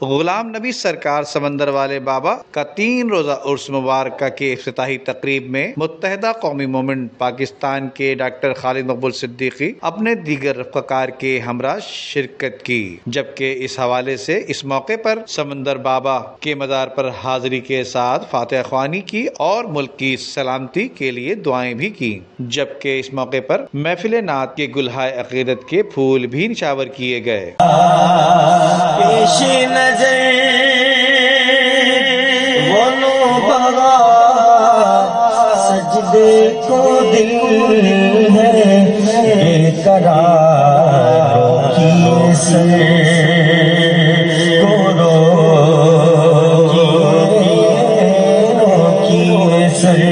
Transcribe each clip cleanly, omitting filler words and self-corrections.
غلام نبی سرکار سمندر والے بابا کا 3 روزہ عرس مبارکہ کے افتتاحی تقریب میں متحدہ قومی موومنٹ پاکستان کے ڈاکٹر خالد مقبول صدیقی اپنے دیگر رفقار کے ہمراہ شرکت کی، جبکہ اس حوالے سے اس موقع پر سمندر بابا کے مزار پر حاضری کے ساتھ فاتحہ خوانی کی اور ملک کی سلامتی کے لیے دعائیں بھی کی، جبکہ اس موقع پر محفل نعت کے گلہائے عقیدت کے پھول بھی نچھاور کیے گئے۔ پیش نظر وہ نوبہار سجدے کو دل ہے بے قراروں کی سر کو رو کی سر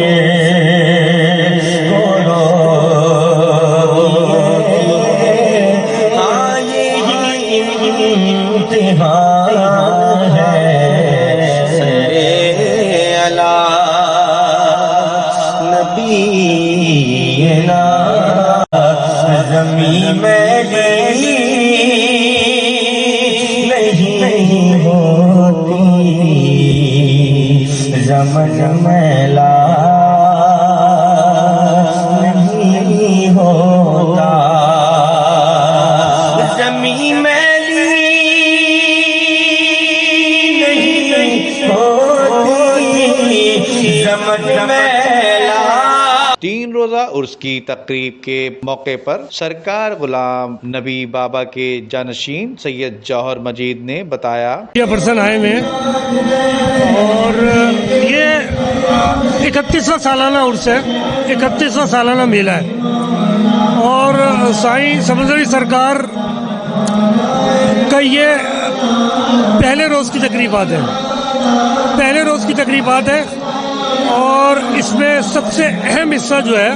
زمین میلی نہیں ہوتی، زمن میلا نہیں ہوتا، زمین میلی نہیں ہوتی، زمن میلا۔ 3 روزہ عرس کی تقریب کے موقع پر سرکار غلام نبی بابا کے جانشین سید جوہر مجید نے بتایا، یہ پرسن آئے ہوئے ہیں اور یہ 31واں سالانہ عرس ہے، 31واں سالانہ میلہ ہے، اور سائیں سمندری سرکار کا یہ پہلے روز کی تقریبات ہے، اور اس میں سب سے اہم حصہ جو ہے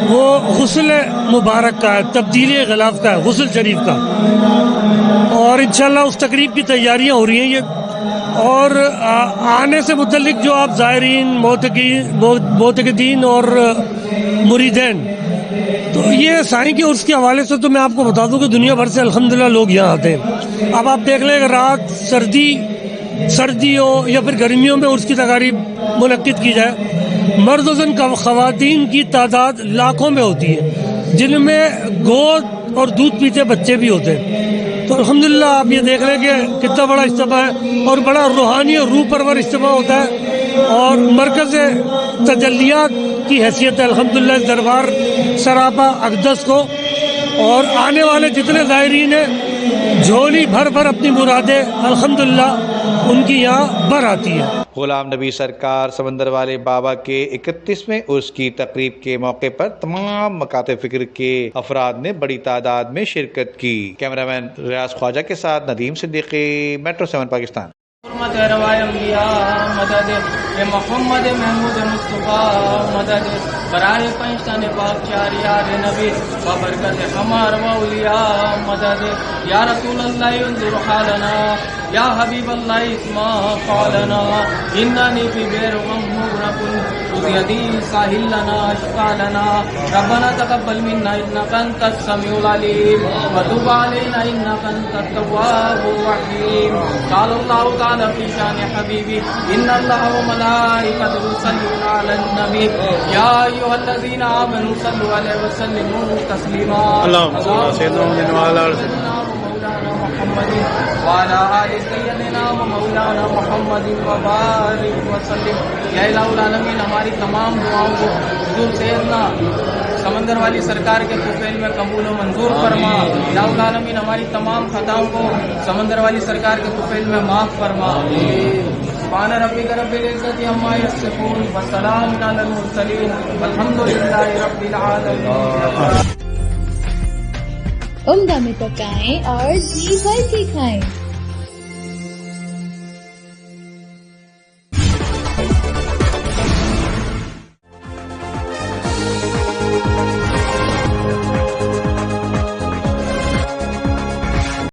وہ غسل مبارک کا ہے، تبدیلی غلاف کا ہے، غسل شریف کا، اور انشاءاللہ اس تقریب کی تیاریاں ہو رہی ہیں یہ، اور آنے سے متعلق جو آپ زائرین معتقدین اور مریدین، تو یہ سائیں کے عرس کے حوالے سے تو میں آپ کو بتا دوں کہ دنیا بھر سے الحمدللہ لوگ یہاں آتے ہیں۔ اب آپ دیکھ لیں کہ رات سردیوں یا پھر گرمیوں میں عرس کی تقاریب منعقد کی جائے، مرد و زن خواتین کی تعداد لاکھوں میں ہوتی ہے، جن میں گود اور دودھ پیتے بچے بھی ہوتے ہیں، تو الحمدللہ آپ یہ دیکھ لیں کہ کتنا بڑا اجتماع ہے، اور بڑا روحانی اور روح پرور اجتماع ہوتا ہے، اور مرکز تجلیات کی حیثیت ہے الحمدللہ اس دربار سراپا اقدس کو، اور آنے والے جتنے زائرین ہیں جھولی بھر بھر اپنی مرادیں الحمدللہ ان کی یہاں بھر آتی ہے۔ غلام نبی سرکار سمندر والے بابا کے 31ویں عرس کی تقریب کے موقع پر تمام مکاتب فکر کے افراد نے بڑی تعداد میں شرکت کی۔ کیمرہ مین ریاض خواجہ کے ساتھ ندیم صدیقی، میٹرو 7 پاکستان۔ مدد محمد محمود مصطفیٰ، مدد برائے پنجتن پاک چار یار نبی ببرکت ہمار اولیاء، مدد یا رسول اللہ انظر حالنا، یا حبیب اللہ اسمع قولنا، اننی فی بیر غم مغرق خذ یدی ساحل لنا اشفع لنا، ربنا تقبل منا انک انت السمیع العلیم وتب علینا انک انت التواب الرحیم۔ قال اللہ تعالی فی شان حبیبی ان اللہ وملائکتہ یصلون علی النبی یا ایھا الذین آمنوا صلوا علیہ وسلموا تسلیما۔ اللهم صل علی سیدنا محمد وعلی آل محمد وعلى آل سیدنا ومولانا محمد وبارک وسلم۔ یا الہ العالمین، ہماری تمام دعاؤں کو حضور سیدنا سمندر والی سرکار کے طفیل میں قبول و منظور فرما۔ الہ العالمین، ہماری تمام خطاؤں کو سمندر والی سرکار کے طفیل میں معاف فرما۔ سبحان ربک رب العزت عما یصفون وسلام علی المرسلین والحمد للہ رب العالمین۔ عمدہ میں پکائیں اور جی بھر کے کھائیں۔